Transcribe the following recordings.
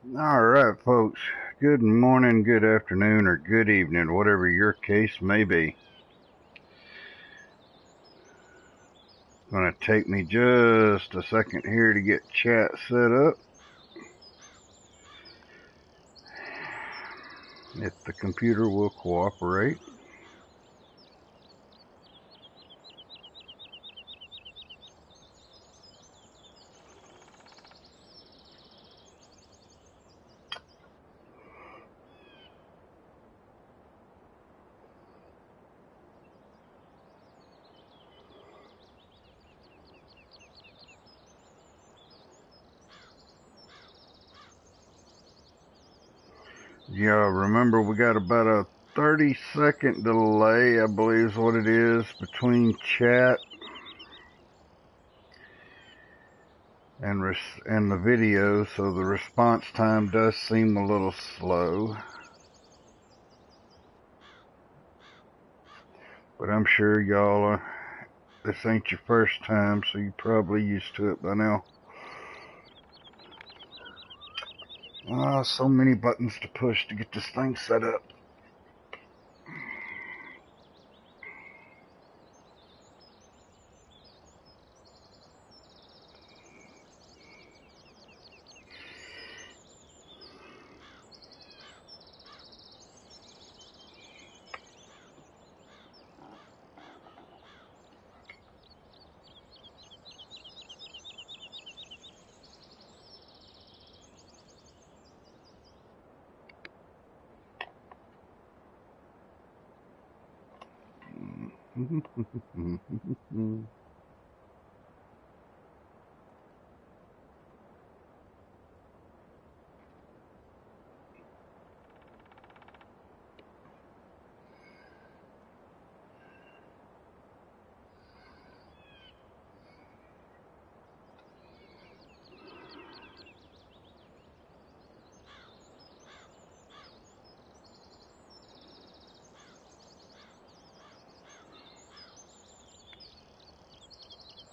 All right, folks. Good morning, good afternoon, or good evening, whatever your case may be. Going to take me just a second here to get chat set up. If the computer will cooperate. Yeah, remember we got about a 30-second delay, I believe is what it is, between chat and the video, so the response time does seem a little slow. But I'm sure y'all, this ain't your first time, so you're probably used to it by now. So many buttons to push to get this thing set up.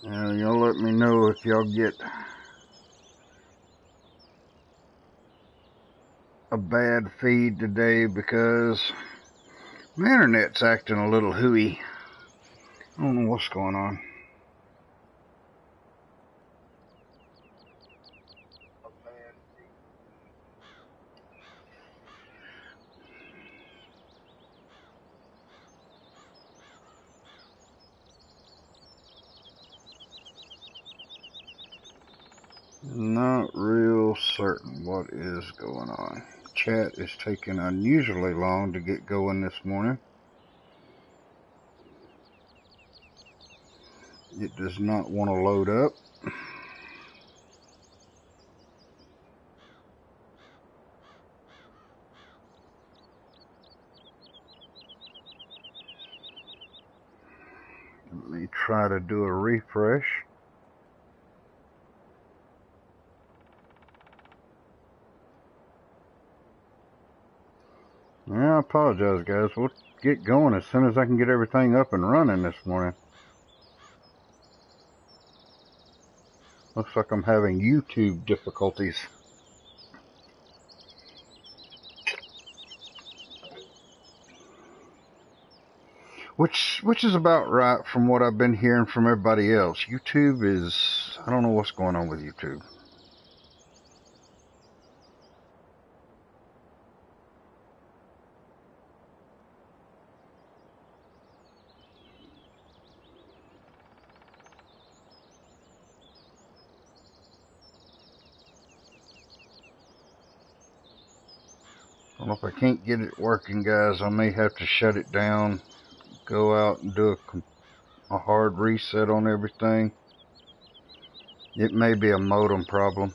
Y'all let me know if y'all get a bad feed today, because my internet's acting a little hooey. I don't know what's going on. Not real certain what is going on. Chat is taking unusually long to get going this morning. It does not want to load up. Let me try to do a refresh. Yeah, I apologize, guys. We'll get going as soon as I can get everything up and running this morning. Looks like I'm having YouTube difficulties. Which is about right from what I've been hearing from everybody else. YouTube is, I don't know what's going on with YouTube. I don't know if I can't get it working, guys. I may have to shut it down, go out and do a hard reset on everything. It may be a modem problem.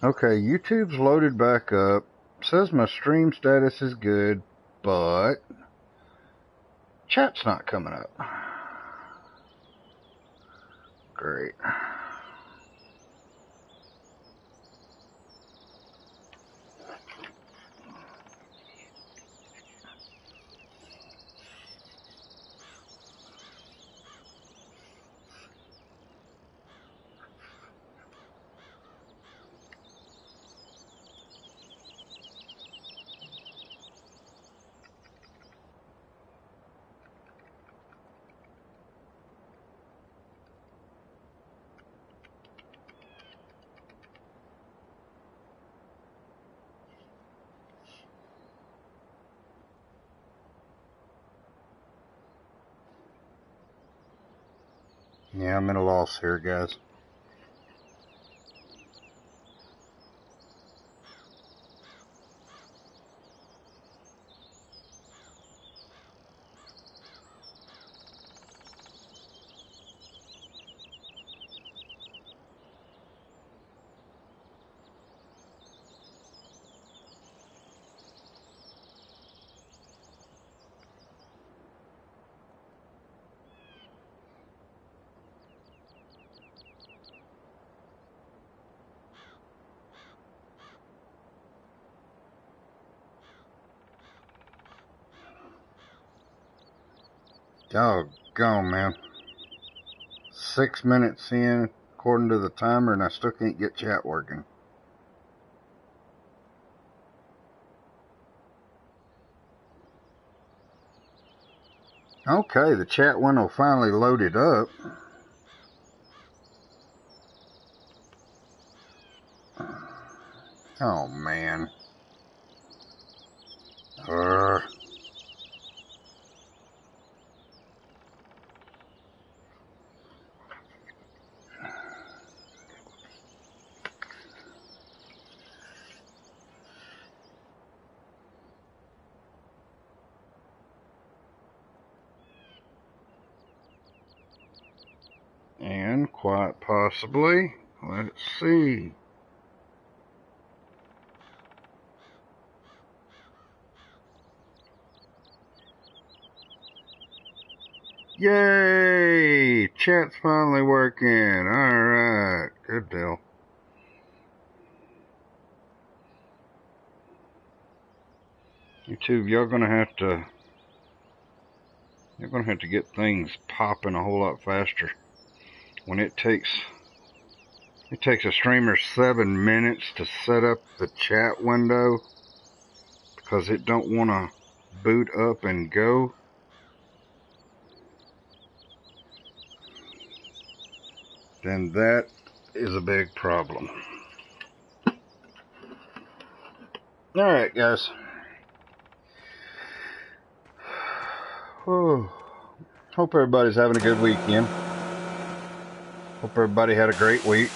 Okay, YouTube's loaded back up. Says my stream status is good, but chat's not coming up. Great. Yeah, I'm at a loss here, guys. Doggone, man. 6 minutes in, according to the timer, and I still can't get chat working. Okay, the chat window finally loaded up. Oh, man. Urgh. And quite possibly, let's see. Yay! Chat's finally working. Alright, good deal. YouTube, you're gonna have to get things popping a whole lot faster. When it takes a streamer 7 minutes to set up the chat window because it don't want to boot up and go. Then that is a big problem. Alright, guys. Whew. Hope everybody's having a good weekend. Hope everybody had a great week.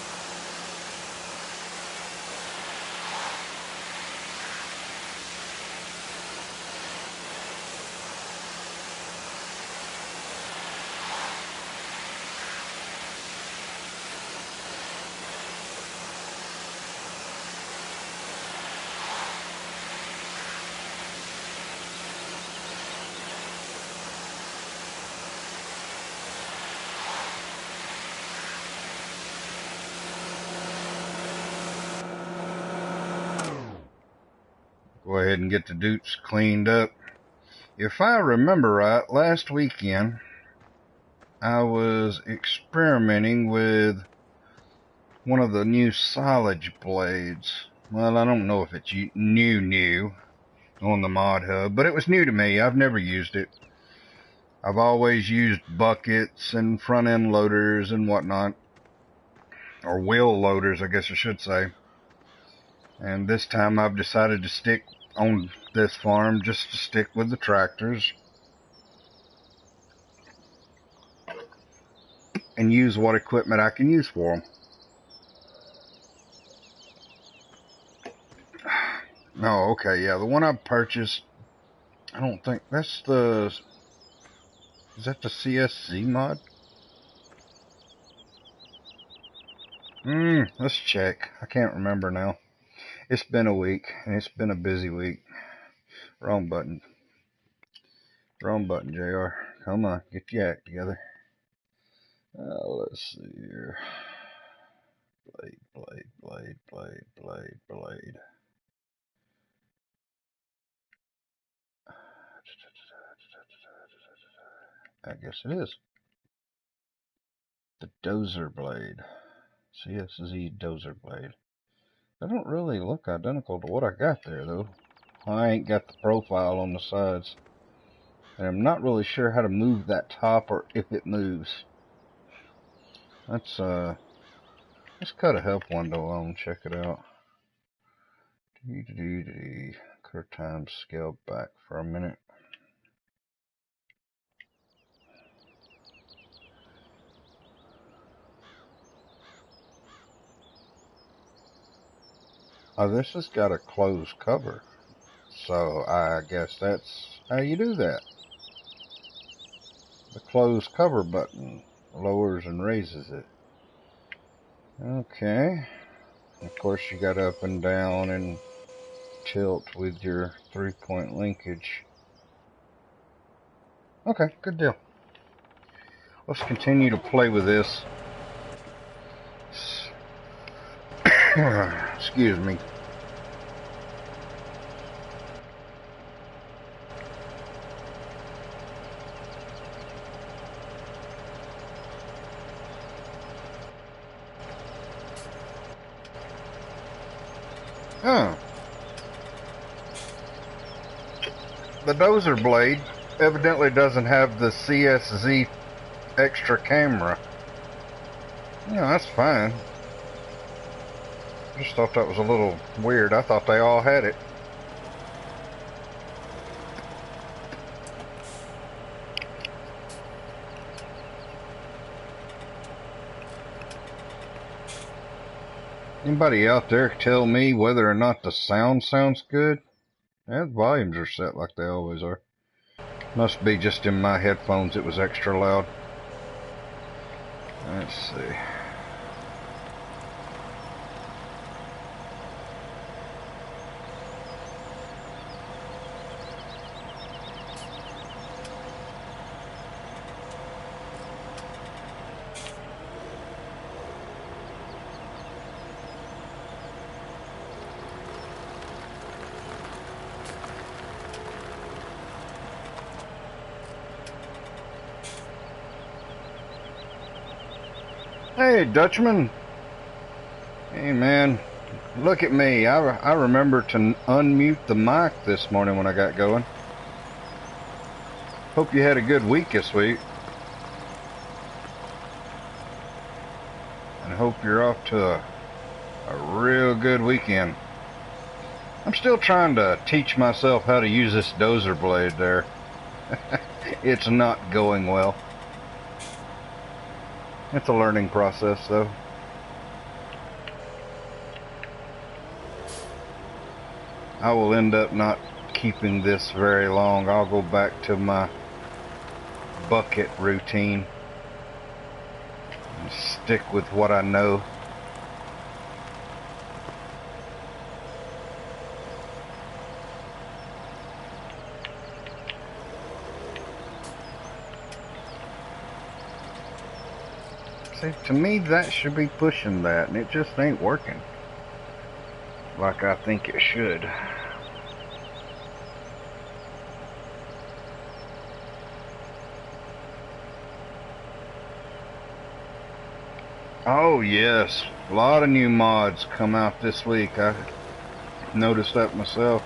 Go ahead and get the dupes cleaned up. If I remember right, last weekend I was experimenting with one of the new silage blades. Well, I don't know if it's new on the mod hub, but it was new to me. I've never used it. I've always used buckets and front end loaders and whatnot, or wheel loaders, I guess I should say. And this time I've decided to stick on this farm just to stick with the tractors and use what equipment I can use for them. Oh, okay, yeah, the one I purchased, I don't think that's is that the CSC mod? Let's check. I can't remember now. It's been a week, and it's been a busy week. Wrong button. Wrong button, JR. Come on, get your act together. Let's see here. Blade. I guess it is. The dozer blade. CSZ dozer blade. They don't really look identical to what I got there, though. I ain't got the profile on the sides. And I'm not really sure how to move that top or if it moves. Let's cut a help window on, check it out. Cut our time scale back for a minute. Oh, this has got a closed cover. So I guess that's how you do that. The close cover button lowers and raises it. Okay. Of course, you got up and down and tilt with your 3-point linkage. Okay, good deal. Let's continue to play with this. Excuse me. Oh. The dozer blade evidently doesn't have the CSZ extra camera. Yeah, that's fine. I just thought that was a little weird. I thought they all had it. Anybody out there tell me whether or not the sound sounds good? Yeah, the volumes are set like they always are. Must be just in my headphones it was extra loud. Let's see. Hey, Dutchman. Hey, man. Look at me. I remember to unmute the mic this morning when I got going. Hope you had a good week this week. And hope you're off to a real good weekend. I'm still trying to teach myself how to use this dozer blade there. It's not going well. It's a learning process, though. I will end up not keeping this very long. I'll go back to my bucket routine and stick with what I know. See, to me, that should be pushing that, and it just ain't working like I think it should. Oh yes, a lot of new mods come out this week. I noticed that myself.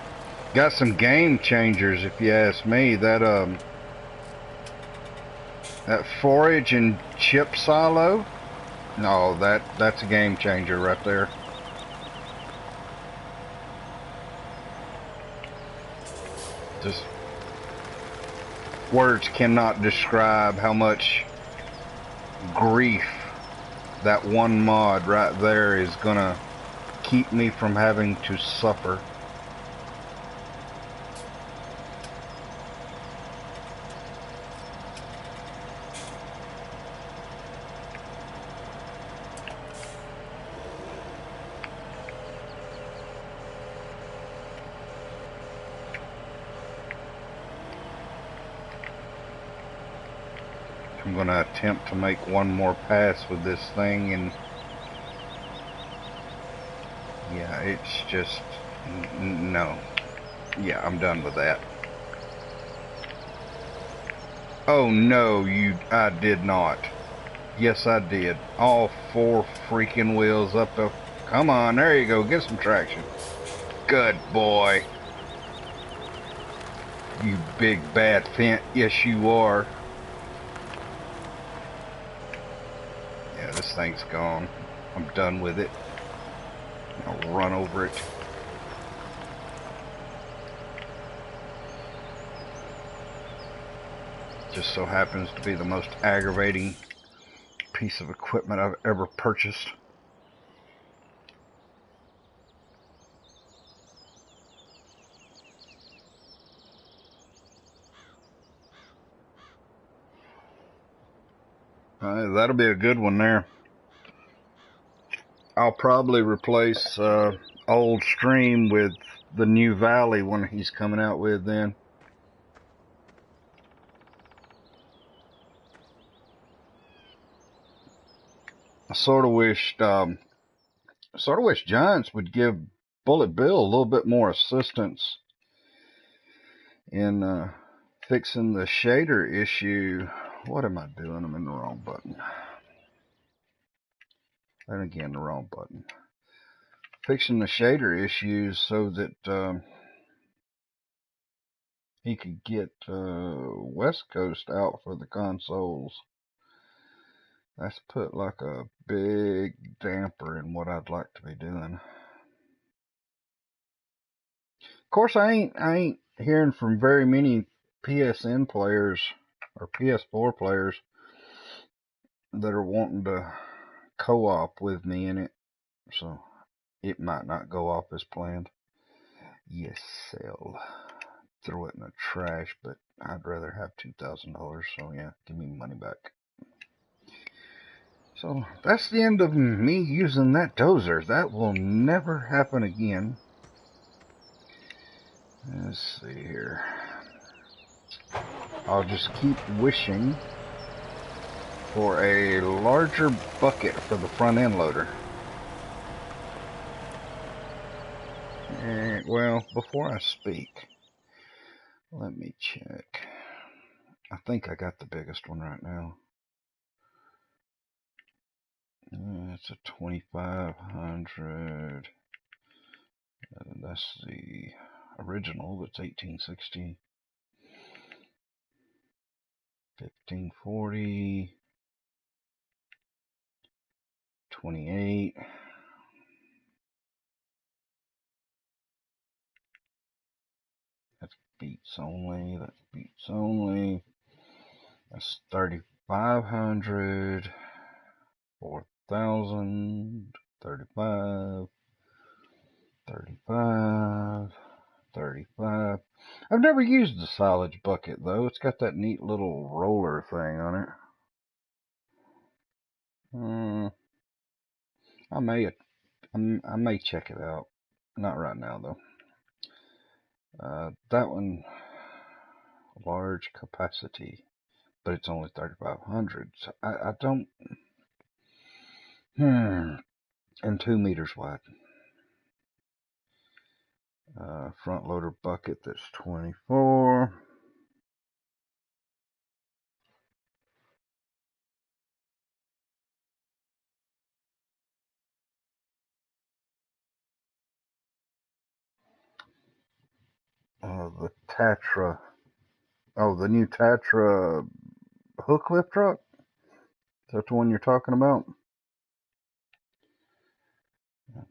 Got some game changers, if you ask me. That forage and chip silo. No, that's a game changer right there. Just words cannot describe how much grief that one mod right there is gonna keep me from having to suffer. I'm gonna attempt to make one more pass with this thing, and yeah, it's just no. Yeah, I'm done with that. Oh no, I did not. Yes, I did. All 4 freaking wheels up the... Come on, there you go. Get some traction. Good boy. You big bad fent. Yes, you are. Yeah, this thing's gone. I'm done with it. I'll run over it. Just so happens to be the most aggravating piece of equipment I've ever purchased. That'll be a good one there. I'll probably replace old Stream with the new Valley one he's coming out with then. I sort of wished Giants would give Bullet Bill a little bit more assistance in fixing the shader issue. What am I doing? I'm in the wrong button. And again, the wrong button. Fixing the shader issues so that he could get West Coast out for the consoles. That's put like a big damper in what I'd like to be doing. Of course, I ain't hearing from very many PSN players or PS4 players that are wanting to co-op with me in it, so it might not go off as planned. Yes, sell. Throw it in the trash, but I'd rather have $2,000, so yeah, give me money back. So that's the end of me using that dozer. That will never happen again. Let's see here. I'll just keep wishing for a larger bucket for the front end loader. Well, before I speak, let me check. I think I got the biggest one right now. It's a 2500. That's the original. That's 1860. 1540. 28. That's beats only. That's beats only. That's 3500. 4000. 35. 35. 35. I've never used the silage bucket though. It's got that neat little roller thing on it. I may check it out. Not right now though. That one, large capacity, but it's only 3500. So I don't. And 2 meters wide. Front loader bucket that's 24. The Tatra. Oh, the new Tatra hook lift truck? Is that the one you're talking about?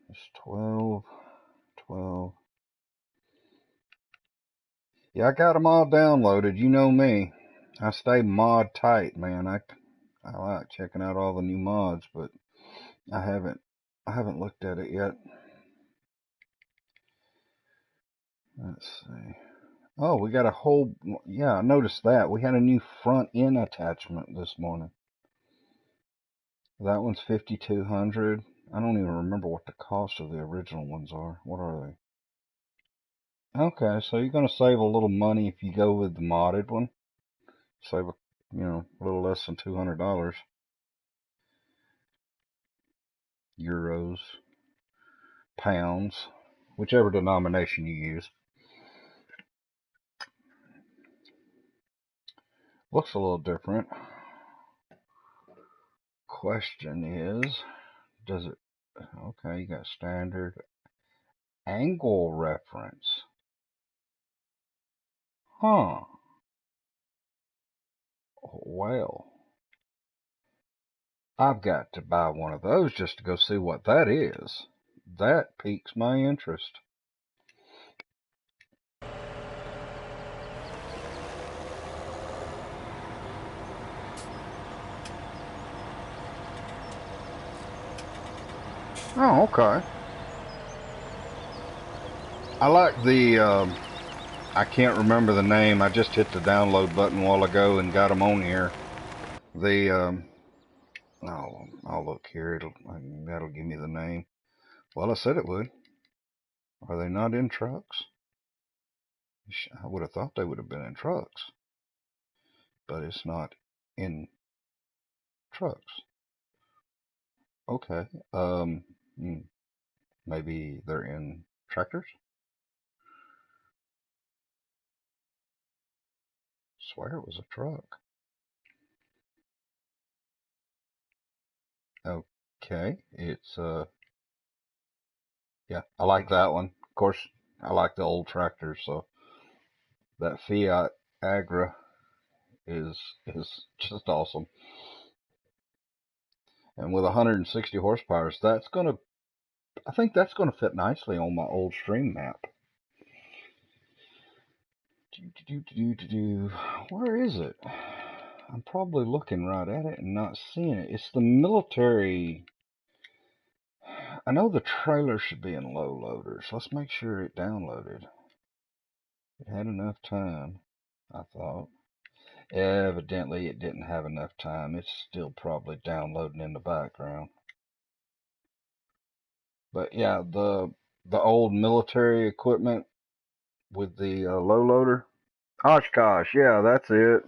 It's 12. 12. Yeah, I got them all downloaded. You know me. I stay mod tight, man. I like checking out all the new mods, but I haven't looked at it yet. Let's see. Oh, we got a whole, yeah, I noticed that. We had a new front end attachment this morning. That one's 5200. I don't even remember what the cost of the original ones are. What are they? Okay, so you're going to save a little money if you go with the modded one. Save a little less than $200. Euros, pounds, whichever denomination you use. Looks a little different. Question is, does it, okay, you got standard angle reference. Huh. Well, I've got to buy one of those just to go see what that is. That piques my interest. Oh, okay. I like the, I can't remember the name. I just hit the download button a while ago and got them on here. The I'll look here. That'll give me the name. Well, I said it would. Are they not in trucks? I would have thought they would have been in trucks, but it's not in trucks. Okay. Maybe they're in tractors? Swear it was a truck. Okay. It's yeah, I like that one. Of course, I like the old tractors, so that Fiat Agra is just awesome. And with 160 horsepower, I think that's gonna fit nicely on my old stream map. Where is it? I'm probably looking right at it and not seeing it. It's the military. I know the trailer should be in low loaders. Let's make sure it downloaded. It had enough time, I thought. Evidently, it didn't have enough time. It's still probably downloading in the background. But yeah, the old military equipment with the low loader. Oshkosh, yeah, that's it.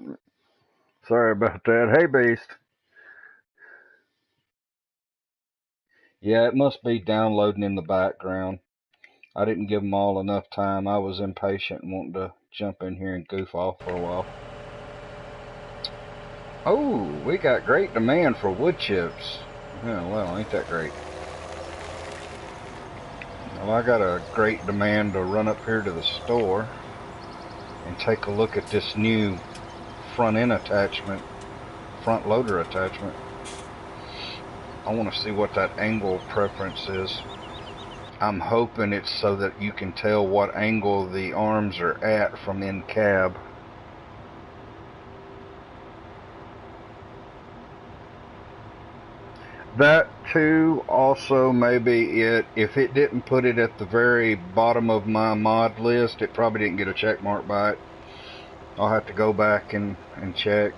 Sorry about that. Hey, Beast. Yeah, it must be downloading in the background. I didn't give them all enough time. I was impatient and wanting to jump in here and goof off for a while. Oh, we got great demand for wood chips. Yeah, well, ain't that great? Well, I got a great demand to run up here to the store and take a look at this new front end attachment, front loader attachment. I want to see what that angle preference is. I'm hoping it's so that you can tell what angle the arms are at from in cab. That too, also maybe if it didn't put it at the very bottom of my mod list, it probably didn't get a check mark by it. I'll have to go back and check.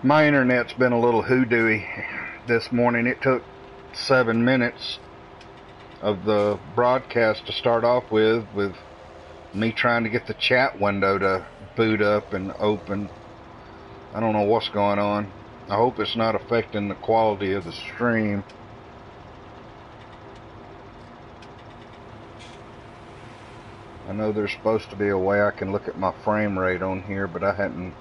My internet's been a little hoodooey this morning. It took 7 minutes of the broadcast to start off with me trying to get the chat window to boot up and open. I don't know what's going on. I hope it's not affecting the quality of the stream. I know there's supposed to be a way I can look at my frame rate on here, but I hadn't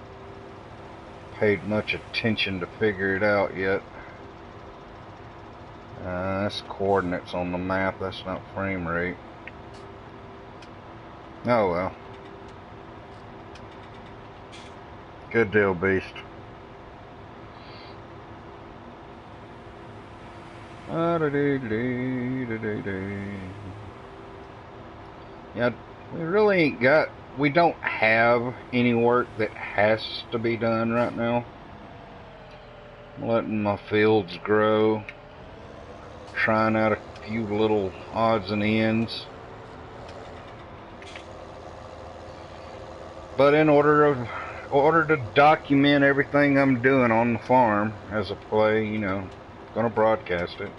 paid much attention to figure it out yet. That's coordinates on the map. That's not frame rate. Oh well. Good deal, Beast. Yeah, we don't have any work that has to be done right now. I'm letting my fields grow, trying out a few little odds and ends. But in order to document everything I'm doing on the farm as a play, gonna broadcast it.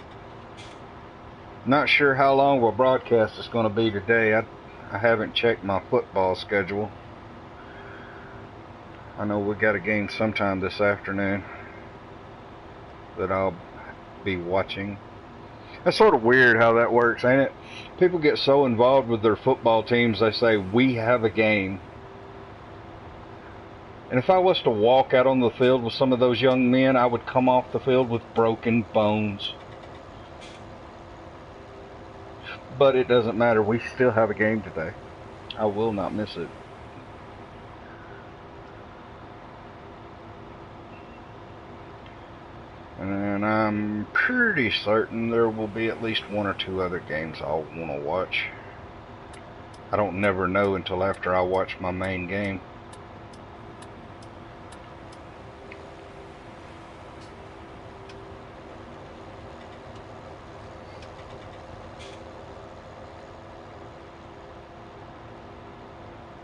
Not sure how long of a broadcast it's gonna be today. I haven't checked my football schedule. I know we got a game sometime this afternoon that I'll be watching. That's sort of weird how that works, ain't it? People get so involved with their football teams, they say, we have a game. And if I was to walk out on the field with some of those young men, I would come off the field with broken bones. But it doesn't matter. We still have a game today. I will not miss it. And I'm pretty certain there will be at least one or two other games I'll want to watch. I don't never know until after I watch my main game.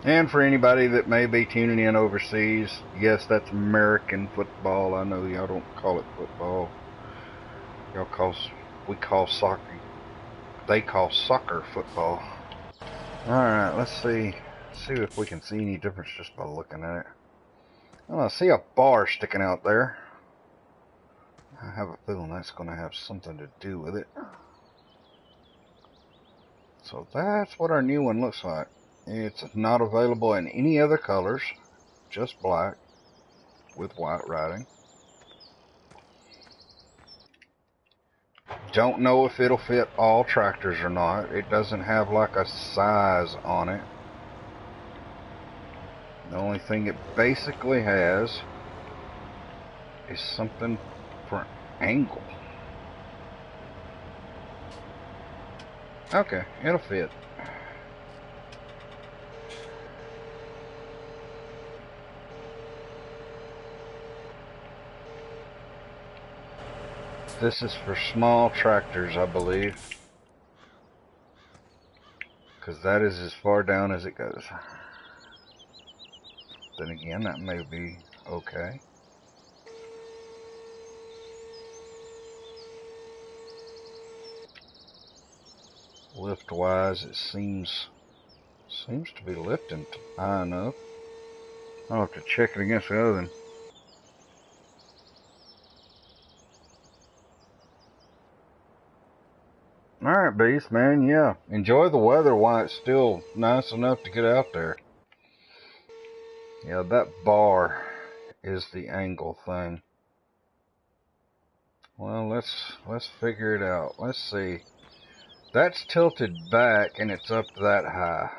And for anybody that may be tuning in overseas, yes, that's American football. I know y'all don't call it football. We call soccer. They call soccer football. Alright, let's see if we can see any difference just by looking at it. Oh, I see a bar sticking out there. I have a feeling that's going to have something to do with it. So that's what our new one looks like. It's not available in any other colors, just black with white writing. Don't know if it'll fit all tractors or not. It doesn't have like a size on it. The only thing it basically has is something for angle. Okay, it'll fit. This is for small tractors, I believe, because that is as far down as it goes. Then again, that may be okay. Lift wise, it seems to be lifting high enough. I'll have to check it against the other one. Alright, Beast, man, yeah. Enjoy the weather while it's still nice enough to get out there. Yeah, that bar is the angle thing. Well, let's figure it out. Let's see. That's tilted back and it's up that high.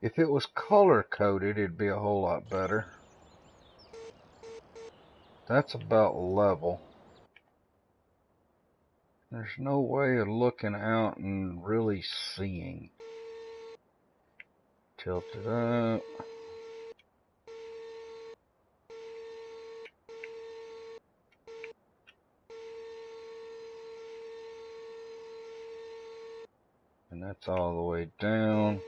If it was color coded, it'd be a whole lot better. That's about level. There's no way of looking out and really seeing. Tilt it up. And that's all the way down.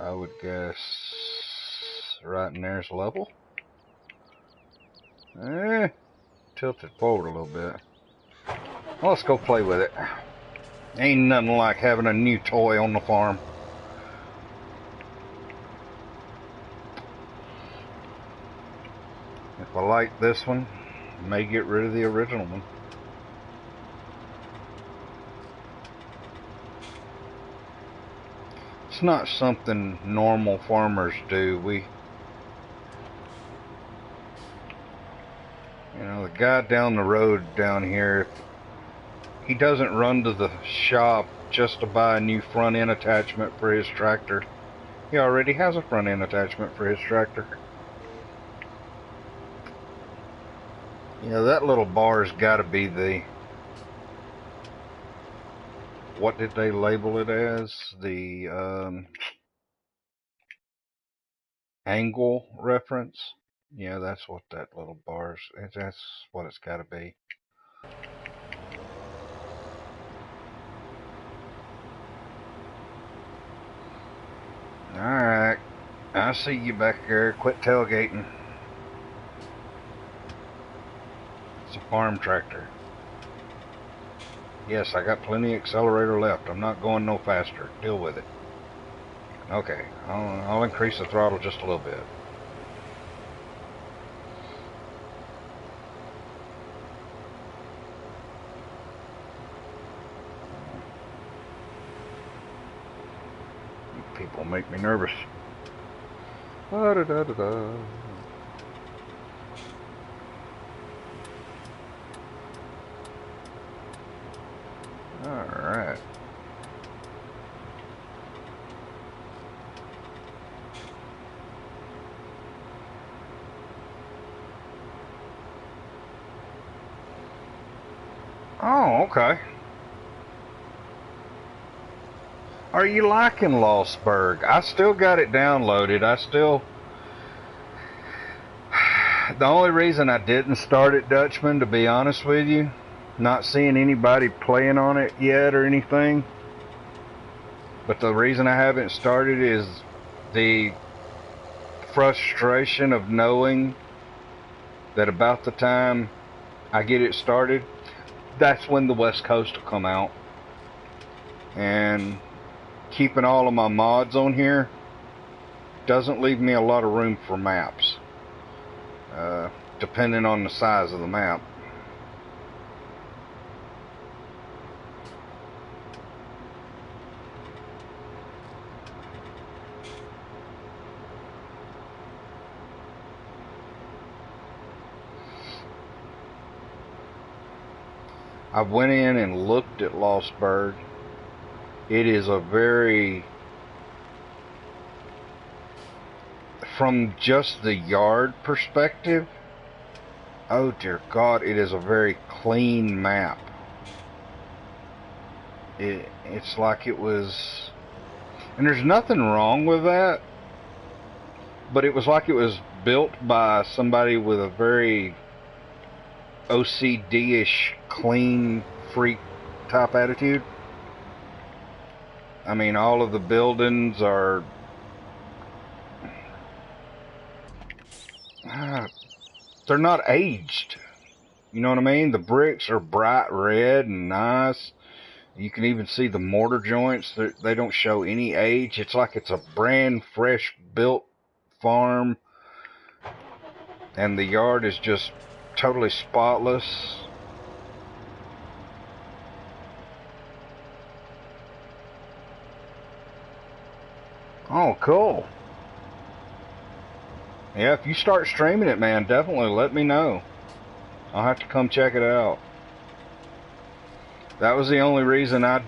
I would guess right in there's level. Tilt it forward a little bit. Well, let's go play with it. Ain't nothing like having a new toy on the farm. If I like this one, I may get rid of the original one. It's not something normal farmers do. You know, the guy down the road down here, he doesn't run to the shop just to buy a new front end attachment for his tractor. He already has a front end attachment for his tractor. You know, that little bar's got to be the, what did they label it as? The angle reference. Yeah, that's what that little bar's, that's what it's got to be. Alright, I see you back there. Quit tailgating. It's a farm tractor. Yes, I got plenty of accelerator left. I'm not going no faster. Deal with it. Okay, I'll increase the throttle just a little bit. People make me nervous. Da-da-da-da-da. Alright. Oh, okay. Are you liking Lossberg? I still got it downloaded. The only reason I didn't start it, Dutchman, to be honest with you, Not seeing anybody playing on it yet or anything. But the reason I haven't started is the frustration of knowing that about the time I get it started, that's when the West Coast will come out. And keeping all of my mods on here doesn't leave me a lot of room for maps, depending on the size of the map. I went in and looked at Lossberg. It is a very, from just the yard perspective, oh dear God, it is a very clean map. It's like it was, and there's nothing wrong with that, but it was like it was built by somebody with a very OCD-ish, clean freak type attitude. I mean, all of the buildings are they're not aged. You know what I mean? The bricks are bright red and nice. You can even see the mortar joints. They don't show any age. It's like it's a brand fresh built farm. And the yard is just totally spotless. Oh, cool. Yeah, if you start streaming it, man, definitely let me know. I'll have to come check it out. That was the only reason I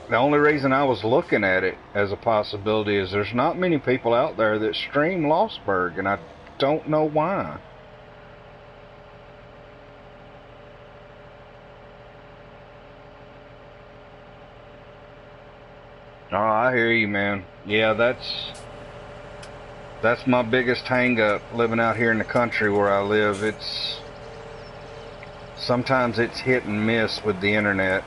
was looking at it as a possibility, is there's not many people out there that stream Lossberg, and I don't know why. Oh, I hear you, man. Yeah, that's my biggest hang up living out here in the country where I live. Sometimes it's hit and miss with the internet.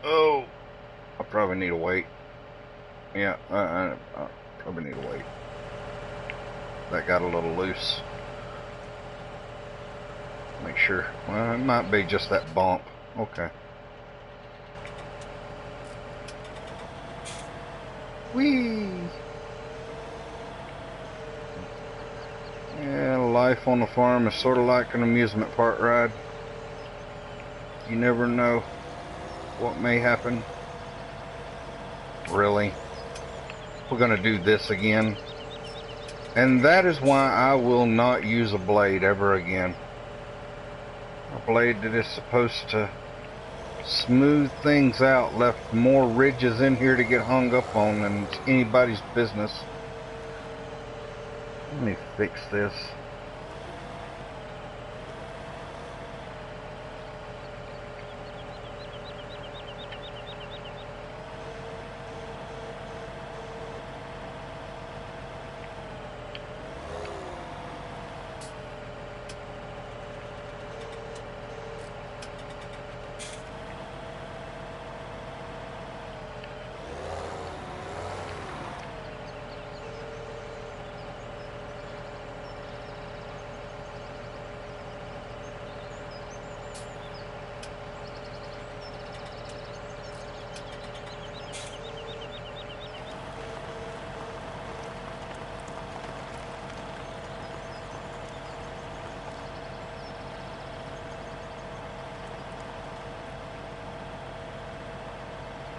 Oh, I probably need to wait. Yeah, I probably need to wait. That got a little loose. Make sure. Well, it might be just that bump. Okay. Whee! Yeah, life on the farm is sort of like an amusement park ride. You never know what may happen. Really? We're gonna do this again. And that is why I will not use a blade ever again. A blade that is supposed to smooth things out left more ridges in here to get hung up on than it's anybody's business. Let me fix this.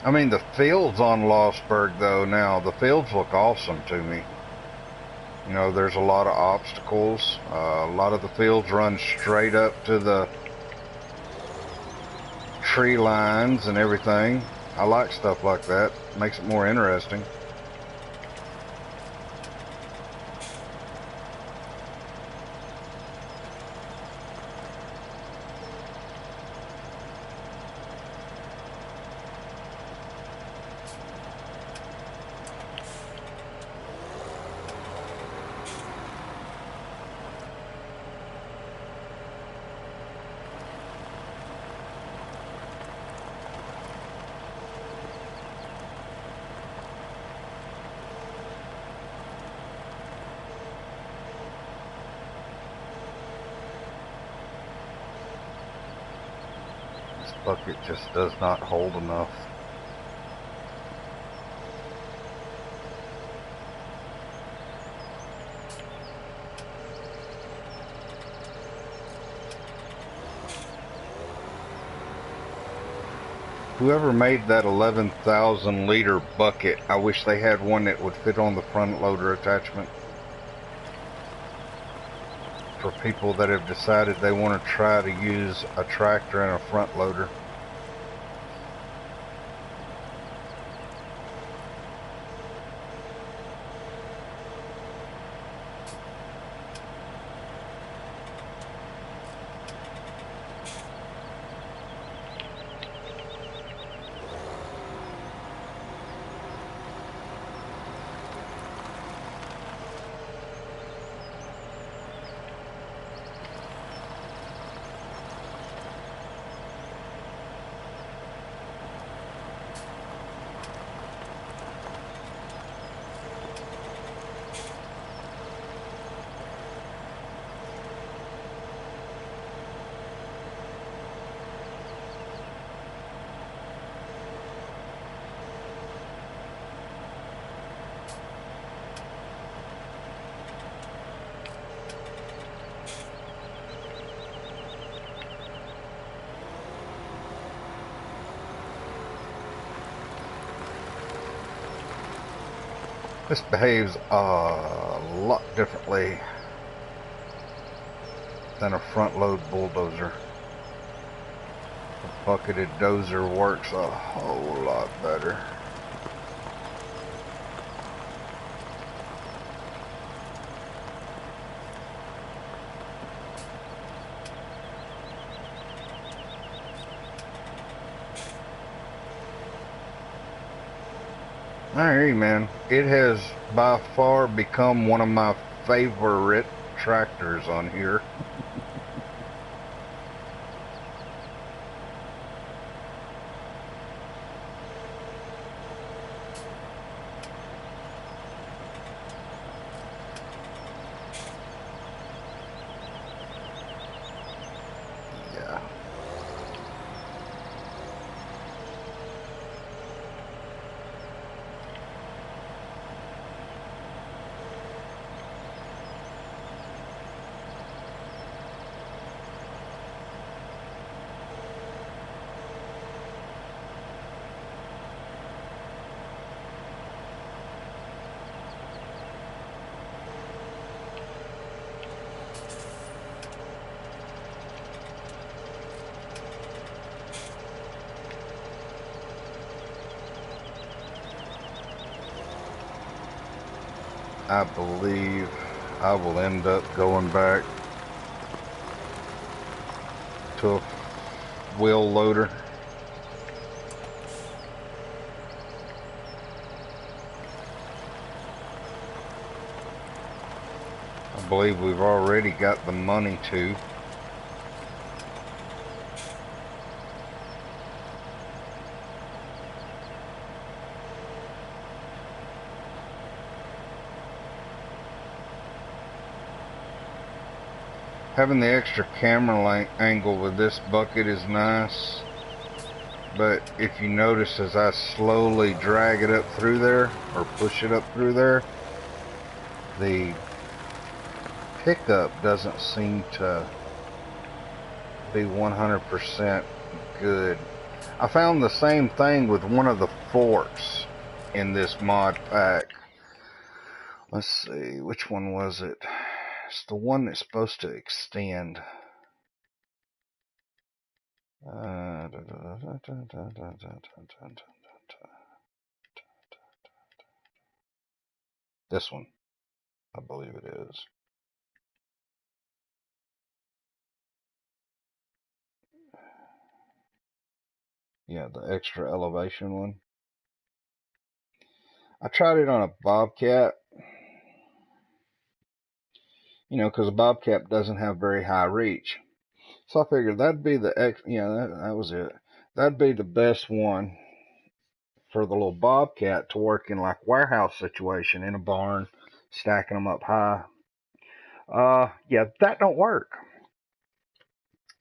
I mean, the fields on Lossberg, though, now, the fields look awesome to me. You know, there's a lot of obstacles. A lot of the fields run straight up to the tree lines and everything. I like stuff like that. Makes it more interesting. This bucket just does not hold enough. Whoever made that 11,000 liter bucket, I wish they had one that would fit on the front loader attachment. For people that have decided they want to try to use a tractor and a front loader. This behaves a lot differently than a front load bulldozer. A bucketed dozer works a whole lot better. I hear you, man. It has by far become one of my favorite tractors on here. Yeah. I believe I will end up going back to a wheel loader. I believe we've already got the money to. Having the extra camera angle with this bucket is nice, but if you notice as I slowly drag it up through there, or push it up through there, the pickup doesn't seem to be 100% good. I found the same thing with one of the forks in this mod pack. Let's see, which one was it? It's the one that's supposed to extend. This one, I believe it is. Yeah, the extra elevation one. I tried it on a Bobcat, you know, because a Bobcat doesn't have very high reach. So I figured that'd be the that was it. That'd be the best one for the little Bobcat to work in like warehouse situation in a barn, stacking them up high. Yeah, that don't work.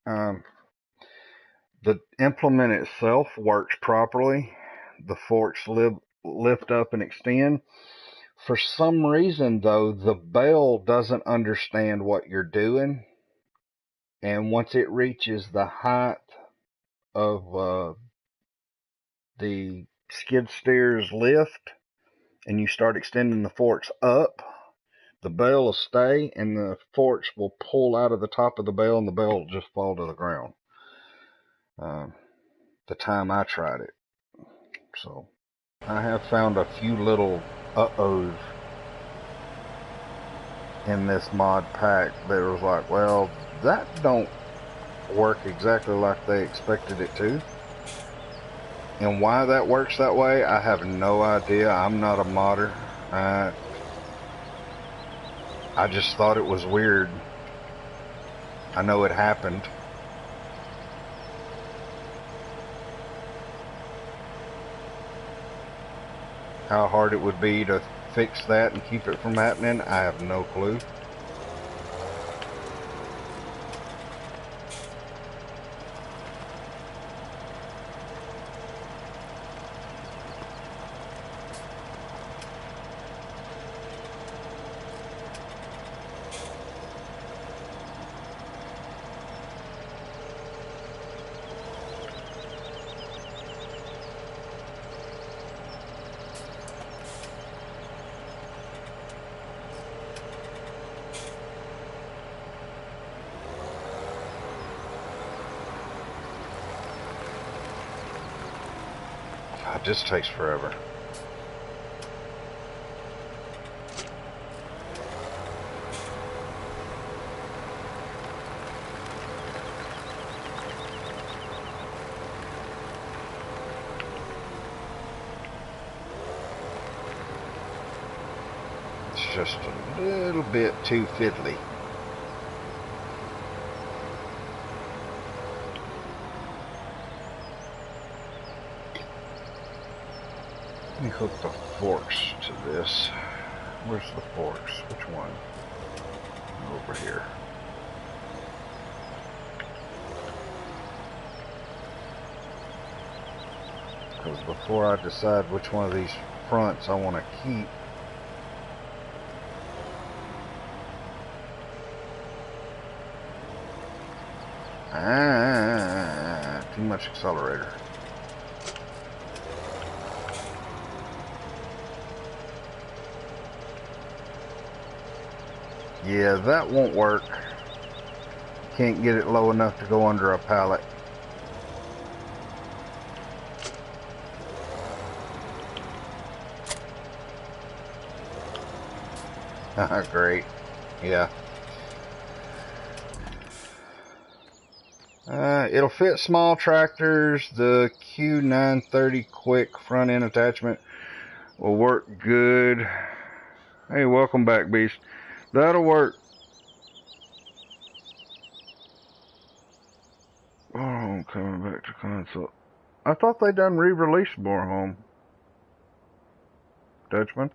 Um, the implement itself works properly. The forks lift up and extend. For some reason, though, the bell doesn't understand what you're doing. And once it reaches the height of the skid steer's lift and you start extending the forks up, the bell will stay and the forks will pull out of the top of the bell and the bell will just fall to the ground. The time I tried it. So I have found a few little uh-ohs in this mod pack that was like, well, that don't work exactly like they expected it to. And why that works that way, I have no idea. I'm not a modder. I just thought it was weird. I know it happened. How hard it would be to fix that and keep it from happening, I have no clue. It just takes forever. It's just a little bit too fiddly. Let me hook the forks to this. Where's the forks? Which one? Over here. Because before I decide which one of these fronts I want to keep, too much accelerator. Yeah, that won't work. Can't get it low enough to go under a pallet. Great. Yeah. It'll fit small tractors. The Q930 quick front end attachment will work good. Hey, welcome back, Beast. That'll work. Oh, I'm coming back to console. I thought they done re-released Borehome. Dutchman.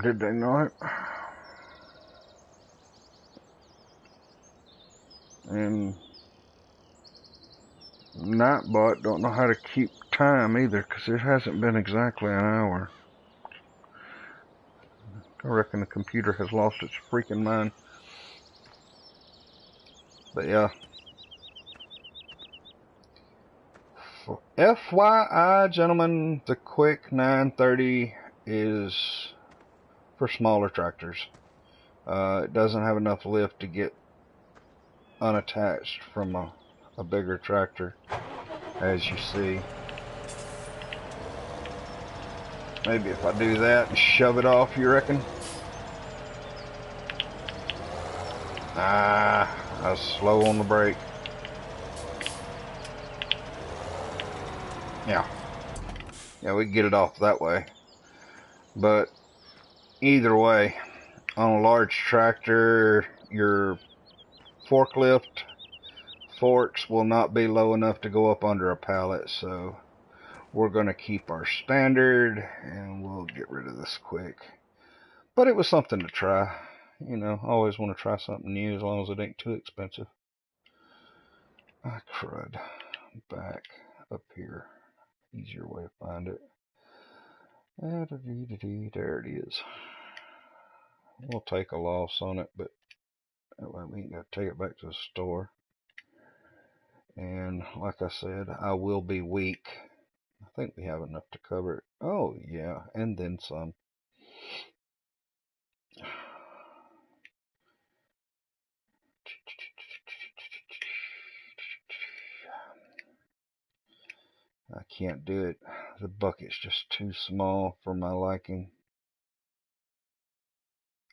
Did they not? And Nightbot don't know how to keep time either, because it hasn't been exactly an hour. I reckon the computer has lost its freaking mind. But yeah. FYI, gentlemen, the Quick 930 is for smaller tractors. It doesn't have enough lift to get unattached from a bigger tractor, as you see. Maybe if I do that and shove it off, you reckon? I was slow on the brake. Yeah, we can get it off that way. But either way, on a large tractor, your forklift forks will not be low enough to go up under a pallet, so we're going to keep our standard and we'll get rid of this quick. But it was something to try. You know, I always want to try something new as long as it ain't too expensive. Ah, crud. Back up here. Easier way to find it. There it is. We'll take a loss on it, but that way we ain't got to take it back to the store. And like I said, I will be weak. I think we have enough to cover it. Oh, yeah, and then some. I can't do it. The bucket's just too small for my liking.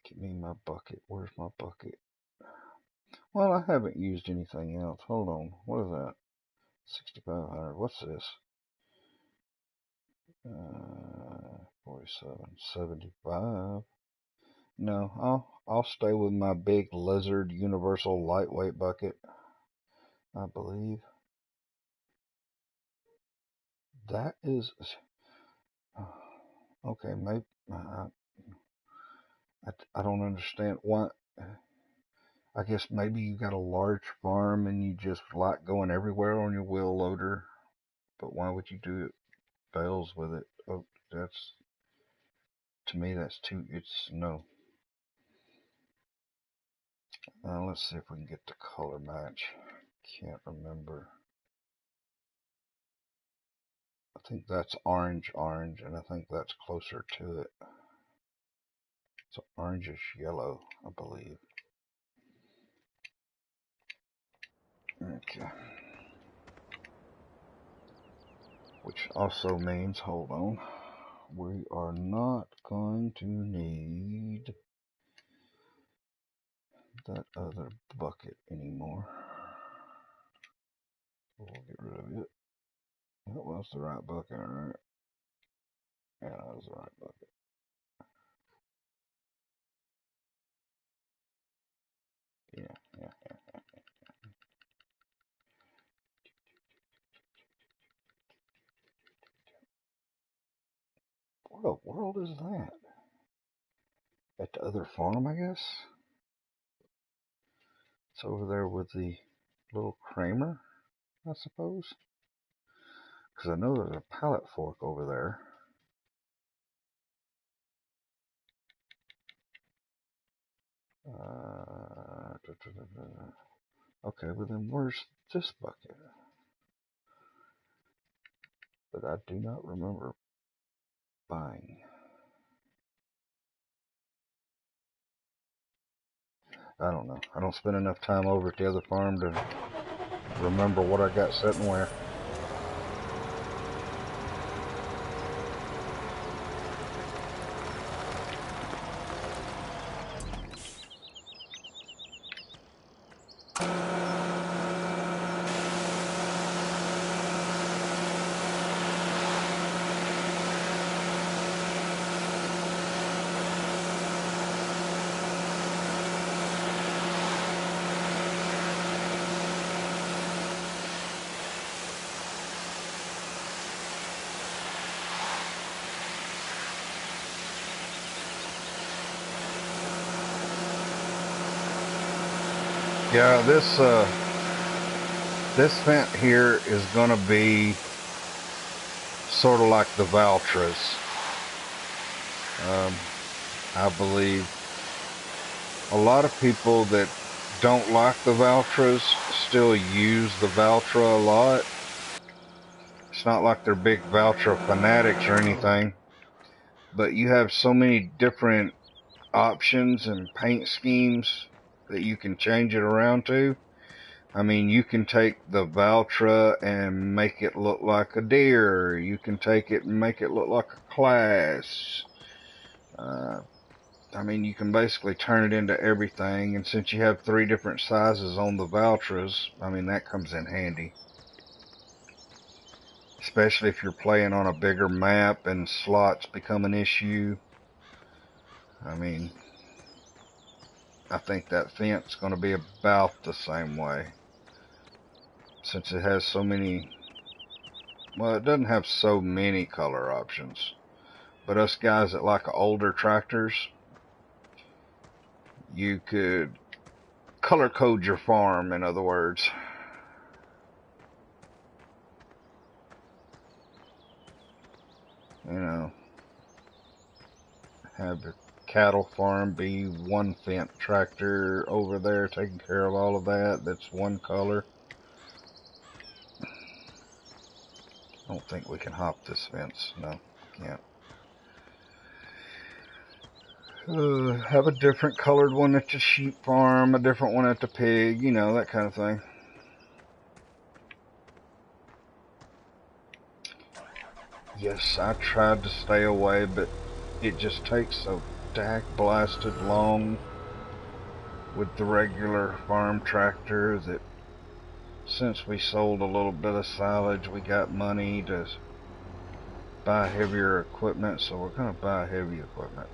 Give me my bucket. Where's my bucket? Well, I haven't used anything else. Hold on. What is that? 6,500. What's this? 47, 75. No, I'll stay with my big Lizard Universal Lightweight bucket. I believe that is okay. Maybe I don't understand why. I guess maybe you got a large farm and you just like going everywhere on your wheel loader. But why would you do it bales with it? Oh, that's, to me, that's too, it's no. Let's see if we can get the color match. Can't remember. I think that's orange, and I think that's closer to it. It's orangish yellow, I believe. Okay. Which also means, hold on, we are not going to need that other bucket anymore. We'll get rid of it. That was the right bucket, alright. Yeah, that was the right bucket. Yeah. What a world is that? At the other farm, I guess? It's over there with the little Kramer, I suppose? Because I know there's a pallet fork over there. Okay, well then where's this bucket? That I do not remember buying. I don't know. I don't spend enough time over at the other farm to remember what I got sitting where. Yeah, this vent here is going to be sort of like the Valtras. I believe a lot of people that don't like the Valtras still use the Valtra a lot. it's not like they're big Valtra fanatics or anything, but you have so many different options and paint schemes that you can change it around to. I mean, you can take the Valtra and make it look like a deer. You can take it and make it look like a class. I mean, you can basically turn it into everything. And since you have 3 different sizes on the Valtras, I mean, that comes in handy. Especially if you're playing on a bigger map and slots become an issue. I mean, I think that fence is going to be about the same way. Since it has so many, well, it doesn't have so many color options. But us guys that like older tractors, you could color code your farm, in other words. You know, have your cattle farm be one Fendt tractor over there taking care of all of that. That's one color. I don't think we can hop this fence. No, can't. Have a different colored one at the sheep farm, a different one at the pig, you know, that kind of thing. Yes, I tried to stay away, but it just takes so dack blasted long with the regular farm tractor that since we sold a little bit of silage, we got money to buy heavier equipment, so we're going to buy heavy equipment.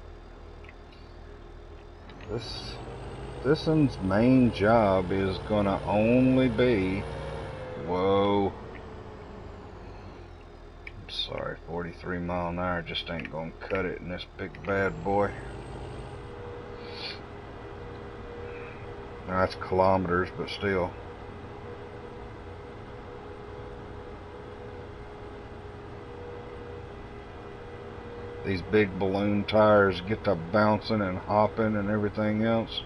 This one's main job is going to only be, whoa, I'm sorry, 43 mile an hour just ain't going to cut it in this big bad boy. Now, that's kilometers, but still. These big balloon tires get to bouncing and hopping and everything else.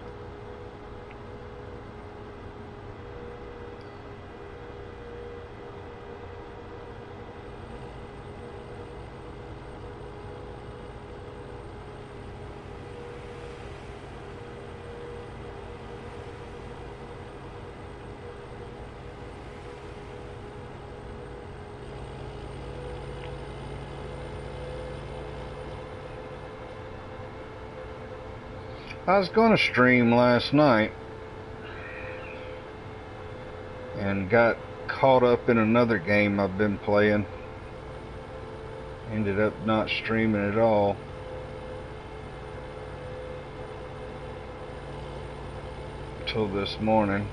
I was going to stream last night and got caught up in another game I've been playing. Ended up not streaming at all. Till this morning.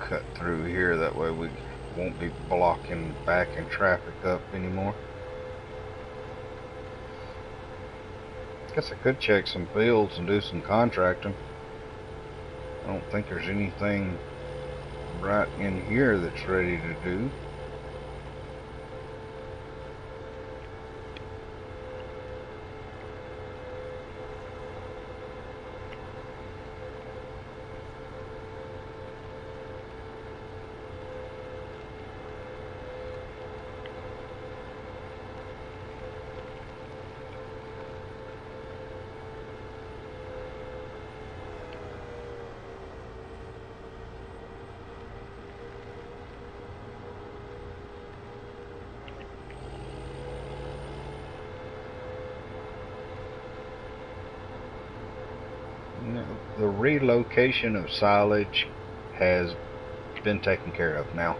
Cut through here, that way we won't be blocking backing traffic up anymore. Guess I could check some fields and do some contracting. I don't think there's anything right in here that's ready to do. The relocation of silage has been taken care of now.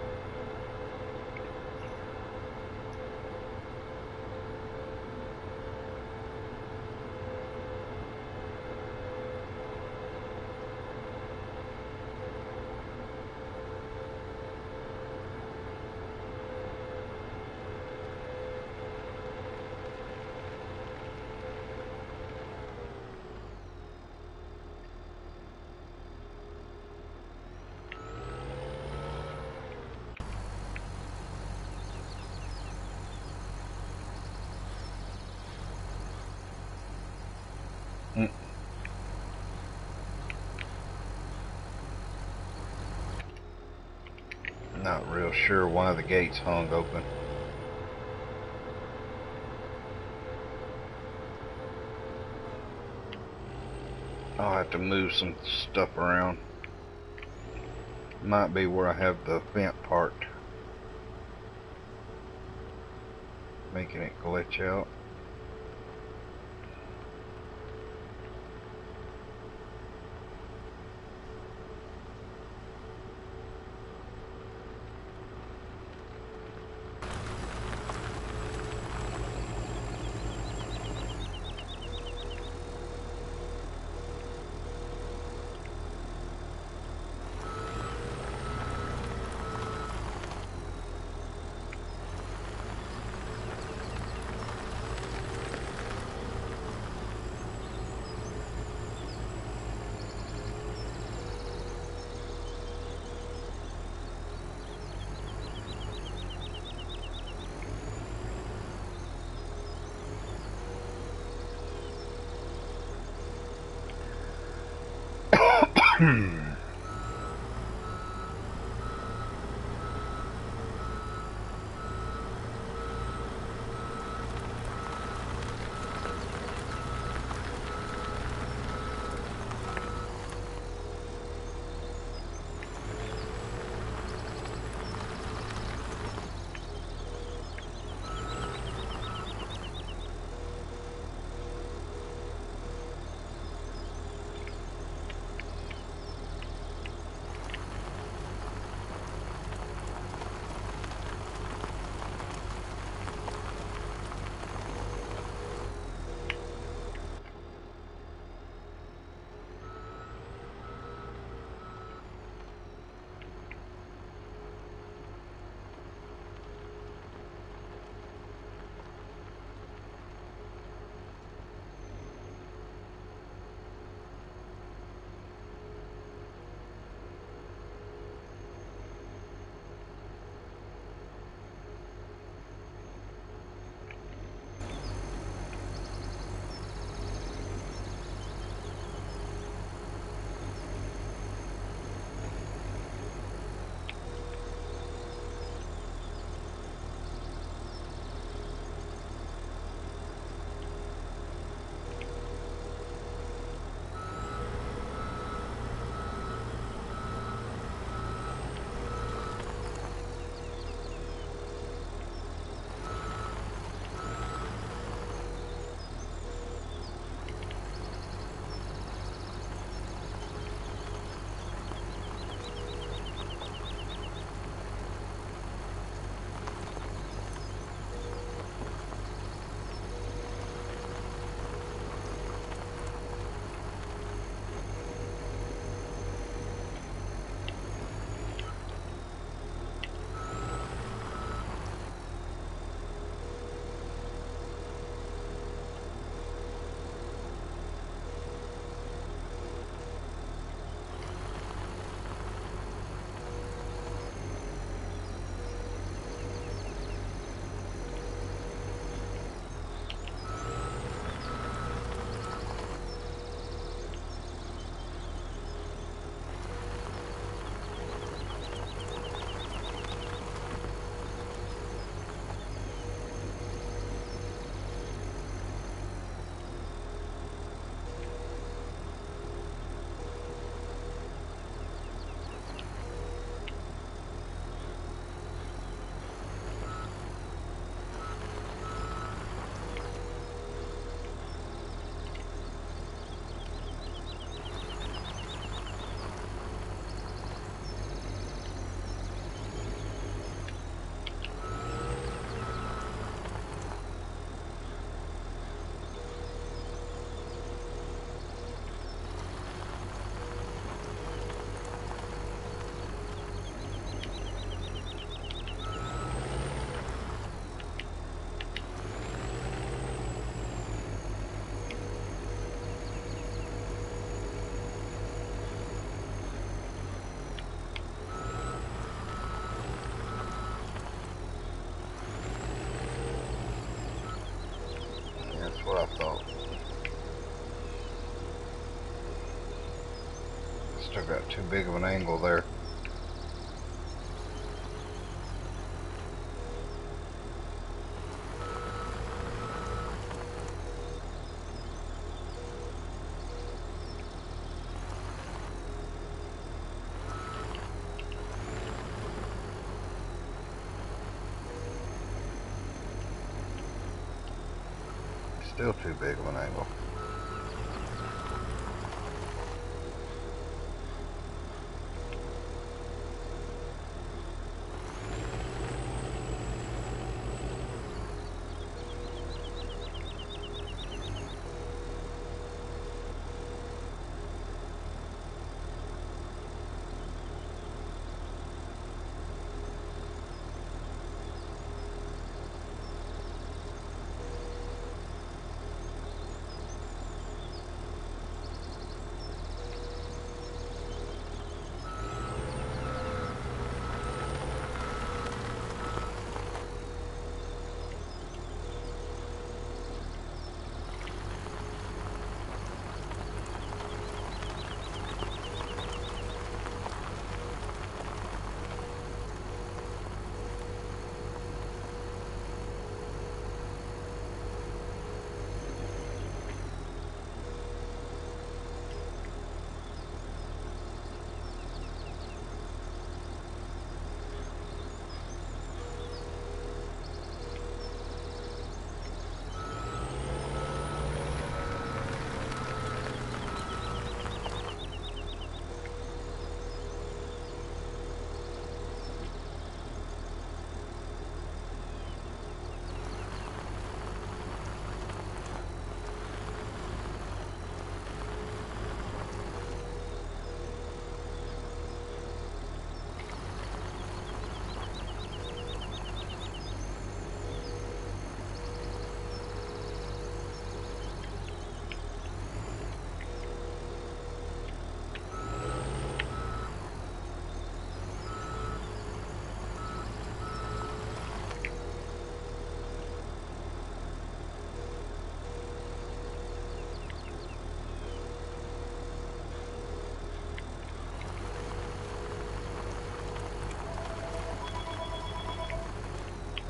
Mm, Not real sure why the gate's hung open. I'll have to move some stuff around. Might be where I have the vent parked, making it glitch out. That's what I thought. Still got too big of an angle there. Still too big of an angle.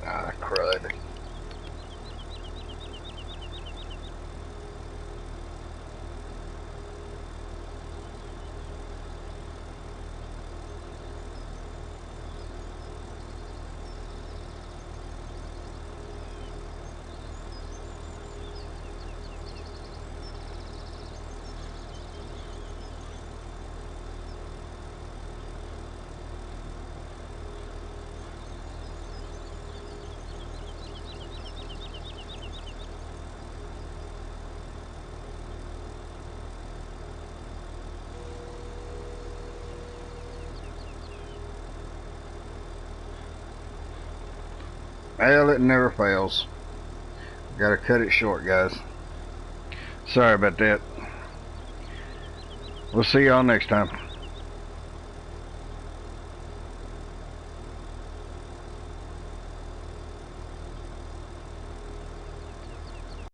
Ah, crud. Well, it never fails. Gotta cut it short, guys. Sorry about that. We'll see y'all next time.